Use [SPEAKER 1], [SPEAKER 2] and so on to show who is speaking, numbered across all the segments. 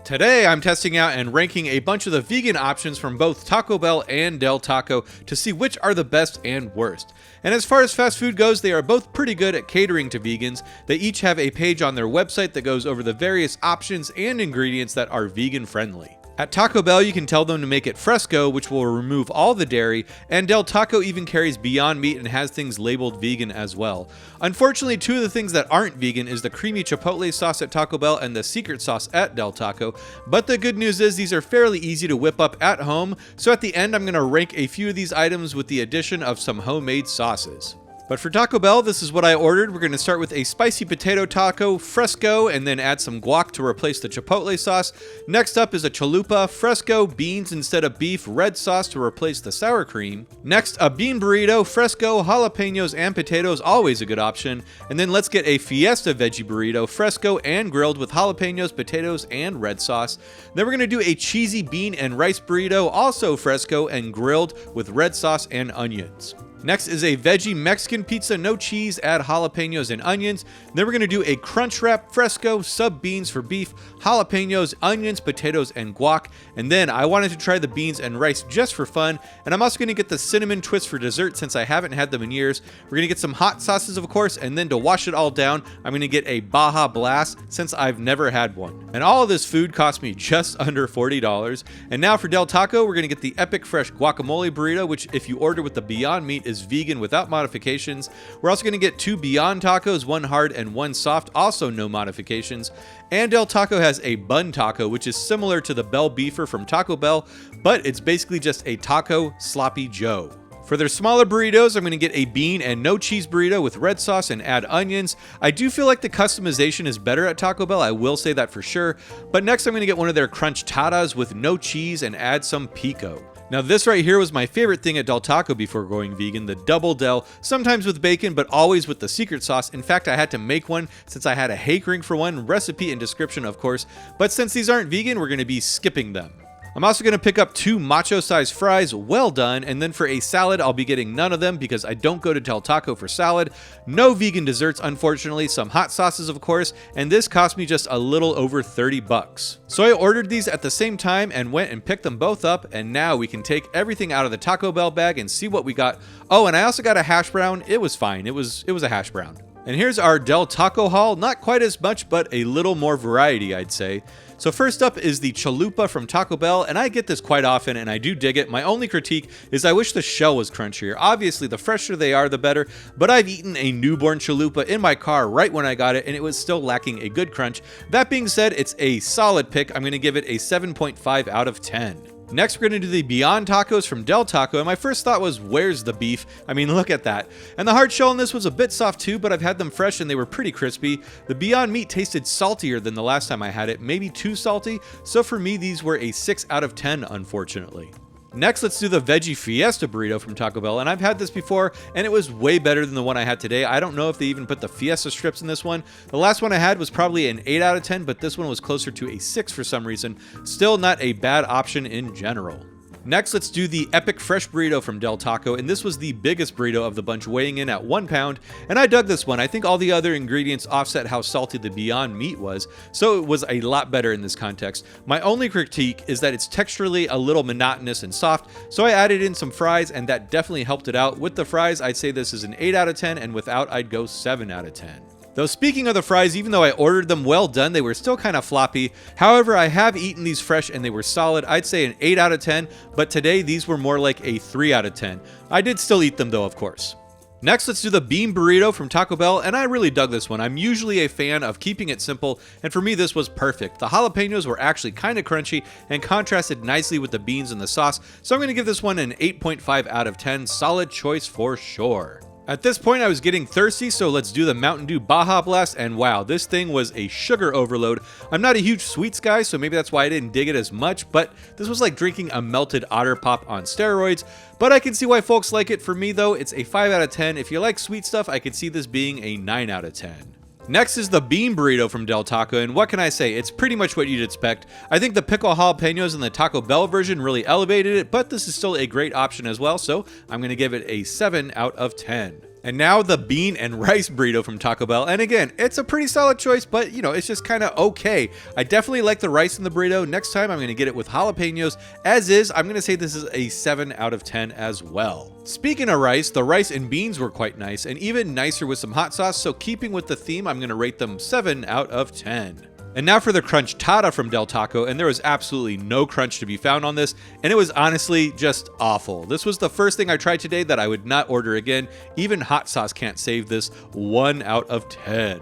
[SPEAKER 1] Today I'm testing out and ranking a bunch of the vegan options from both Taco Bell and Del Taco to see which are the best and worst. And as far as fast food goes, they are both pretty good at catering to vegans. They each have a page on their website that goes over the various options and ingredients that are vegan friendly. At Taco Bell, you can tell them to make it fresco, which will remove all the dairy, and Del Taco even carries Beyond Meat and has things labeled vegan as well. Unfortunately, two of the things that aren't vegan is the creamy chipotle sauce at Taco Bell and the secret sauce at Del Taco, but the good news is these are fairly easy to whip up at home, so at the end I'm going to rank a few of these items with the addition of some homemade sauces. But for Taco Bell, this is what I ordered. We're going to start with a spicy potato taco fresco and then add some guac to replace the chipotle sauce. Next up is a chalupa fresco, beans instead of beef, red sauce to replace the sour cream. Next, a bean burrito fresco, jalapenos and potatoes, always a good option. And then let's get a fiesta veggie burrito fresco and grilled with jalapenos, potatoes and red sauce. Then we're going to do a cheesy bean and rice burrito, also fresco and grilled with red sauce and onions. Next is a veggie Mexican pizza, no cheese, add jalapenos and onions. Then we're going to do a crunch wrap fresco, sub beans for beef, jalapenos, onions, potatoes, and guac. And then I wanted to try the beans and rice just for fun. And I'm also going to get the cinnamon twist for dessert since I haven't had them in years. We're going to get some hot sauces, of course, and then to wash it all down, I'm going to get a Baja Blast since I've never had one. And all of this food cost me just under $40. And now for Del Taco, we're going to get the Epic Fresh Guacamole Burrito, which if you order with the Beyond Meat is vegan without modifications. We're also going to get two Beyond Tacos, one hard and one soft, also no modifications. And Del Taco has a bun taco, which is similar to the Bell Beefer from Taco Bell, but it's basically just a taco sloppy Joe. For their smaller burritos, I'm going to get a bean and no cheese burrito with red sauce and add onions. I do feel like the customization is better at Taco Bell, I will say that for sure. But next I'm going to get one of their crunch tatas with no cheese and add some pico. Now this right here was my favorite thing at Del Taco before going vegan, the Double Del, sometimes with bacon, but always with the secret sauce. In fact, I had to make one since I had a hankering for one, recipe and description of course, but since these aren't vegan, we're going to be skipping them. I'm also going to pick up two macho-sized fries, well done, and then for a salad, I'll be getting none of them because I don't go to Del Taco for salad. No vegan desserts, unfortunately, some hot sauces, of course, and this cost me just a little over $30. So I ordered these at the same time and went and picked them both up, and now we can take everything out of the Taco Bell bag and see what we got. Oh, and I also got a hash brown. It was fine. It was a hash brown. And here's our Del Taco haul. Not quite as much, but a little more variety, I'd say. So first up is the chalupa from Taco Bell, and I get this quite often and I do dig it. My only critique is I wish the shell was crunchier. Obviously, the fresher they are, the better, but I've eaten a newborn chalupa in my car right when I got it, and it was still lacking a good crunch. That being said, it's a solid pick. I'm going to give it a 7.5 out of 10. Next, we're going to do the Beyond Tacos from Del Taco, and my first thought was, where's the beef? I mean, look at that. And the hard shell in this was a bit soft too, but I've had them fresh and they were pretty crispy. The Beyond Meat tasted saltier than the last time I had it, maybe too salty, so for me these were a 6 out of 10, unfortunately. Next, let's do the Veggie Fiesta Burrito from Taco Bell, and I've had this before, and it was way better than the one I had today. I don't know if they even put the Fiesta strips in this one. The last one I had was probably an 8 out of 10, but this one was closer to a 6 for some reason. Still not a bad option in general. Next, let's do the Epic Fresh Burrito from Del Taco, and this was the biggest burrito of the bunch, weighing in at 1 pound, and I dug this one. I think all the other ingredients offset how salty the Beyond Meat was, so it was a lot better in this context. My only critique is that it's texturally a little monotonous and soft, so I added in some fries, and that definitely helped it out. With the fries, I'd say this is an 8 out of 10, and without, I'd go 7 out of 10. Though speaking of the fries, even though I ordered them well done, they were still kind of floppy. However, I have eaten these fresh and they were solid. I'd say an 8 out of 10, but today these were more like a 3 out of 10. I did still eat them though, of course. Next, let's do the Bean Burrito from Taco Bell, and I really dug this one. I'm usually a fan of keeping it simple, and for me this was perfect. The jalapenos were actually kind of crunchy and contrasted nicely with the beans and the sauce, so I'm going to give this one an 8.5 out of 10. Solid choice for sure. At this point, I was getting thirsty, so let's do the Mountain Dew Baja Blast, and wow, this thing was a sugar overload. I'm not a huge sweets guy, so maybe that's why I didn't dig it as much, but this was like drinking a melted Otter Pop on steroids. But I can see why folks like it. For me though, it's a 5 out of 10. If you like sweet stuff, I could see this being a 9 out of 10. Next is the Bean Burrito from Del Taco, and what can I say? It's pretty much what you'd expect. I think the pickle jalapenos in the Taco Bell version really elevated it, but this is still a great option as well, so I'm going to give it a 7 out of 10. And now the bean and rice burrito from Taco Bell. And again, it's a pretty solid choice, but it's just kind of okay. I definitely like the rice in the burrito. Next time I'm going to get it with jalapenos. As is, I'm going to say this is a 7 out of 10 as well. Speaking of rice, the rice and beans were quite nice and even nicer with some hot sauce. So keeping with the theme, I'm going to rate them 7 out of 10. And now for the crunchtada from Del Taco, and there was absolutely no crunch to be found on this, and it was honestly just awful. This was the first thing I tried today that I would not order again. Even hot sauce can't save this. 1 out of 10.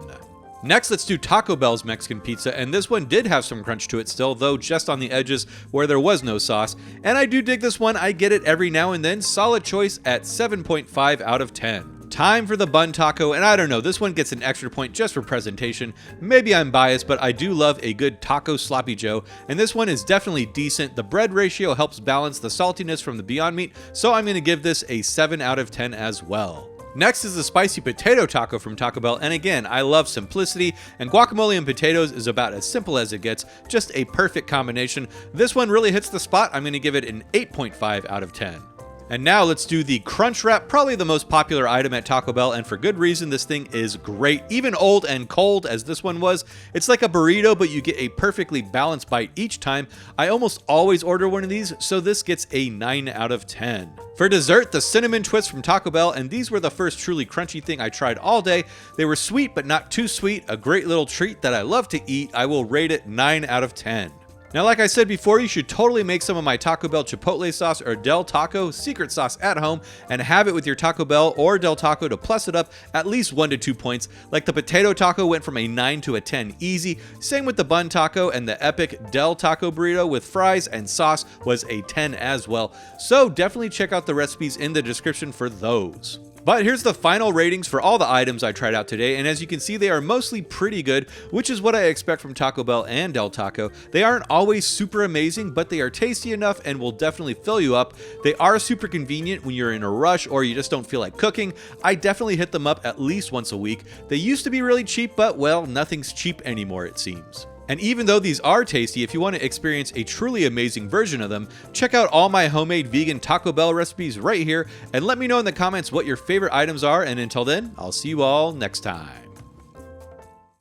[SPEAKER 1] Next, let's do Taco Bell's Mexican pizza, and this one did have some crunch to it still, though just on the edges where there was no sauce. And I do dig this one. I get it every now and then. Solid choice at 7.5 out of 10. Time for the bun taco, and I don't know, this one gets an extra point just for presentation. Maybe I'm biased, but I do love a good taco sloppy joe, and this one is definitely decent. The bread ratio helps balance the saltiness from the Beyond Meat, so I'm going to give this a 7 out of 10 as well. Next is the spicy potato taco from Taco Bell, and again, I love simplicity, and guacamole and potatoes is about as simple as it gets, just a perfect combination. This one really hits the spot. I'm going to give it an 8.5 out of 10. And now let's do the Crunch Wrap, probably the most popular item at Taco Bell, and for good reason. This thing is great, even old and cold as this one was. It's like a burrito, but you get a perfectly balanced bite each time. I almost always order one of these, so this gets a 9 out of 10. For dessert, the cinnamon twist from Taco Bell, and these were the first truly crunchy thing I tried all day. They were sweet, but not too sweet, a great little treat that I love to eat. I will rate it 9 out of 10. Now, like I said before, you should totally make some of my Taco Bell Chipotle sauce or Del Taco secret sauce at home and have it with your Taco Bell or Del Taco to plus it up at least 1 to 2 points. Like the potato taco went from a 9 to a 10 easy. Same with the bun taco, and the epic Del Taco burrito with fries and sauce was a 10 as well. So definitely check out the recipes in the description for those. But here's the final ratings for all the items I tried out today, and as you can see, they are mostly pretty good, which is what I expect from Taco Bell and Del Taco. They aren't always super amazing, but they are tasty enough and will definitely fill you up. They are super convenient when you're in a rush or you just don't feel like cooking. I definitely hit them up at least once a week. They used to be really cheap, but well, nothing's cheap anymore, it seems. And even though these are tasty, if you want to experience a truly amazing version of them, check out all my homemade vegan Taco Bell recipes right here, and let me know in the comments what your favorite items are, and until then, I'll see you all next time.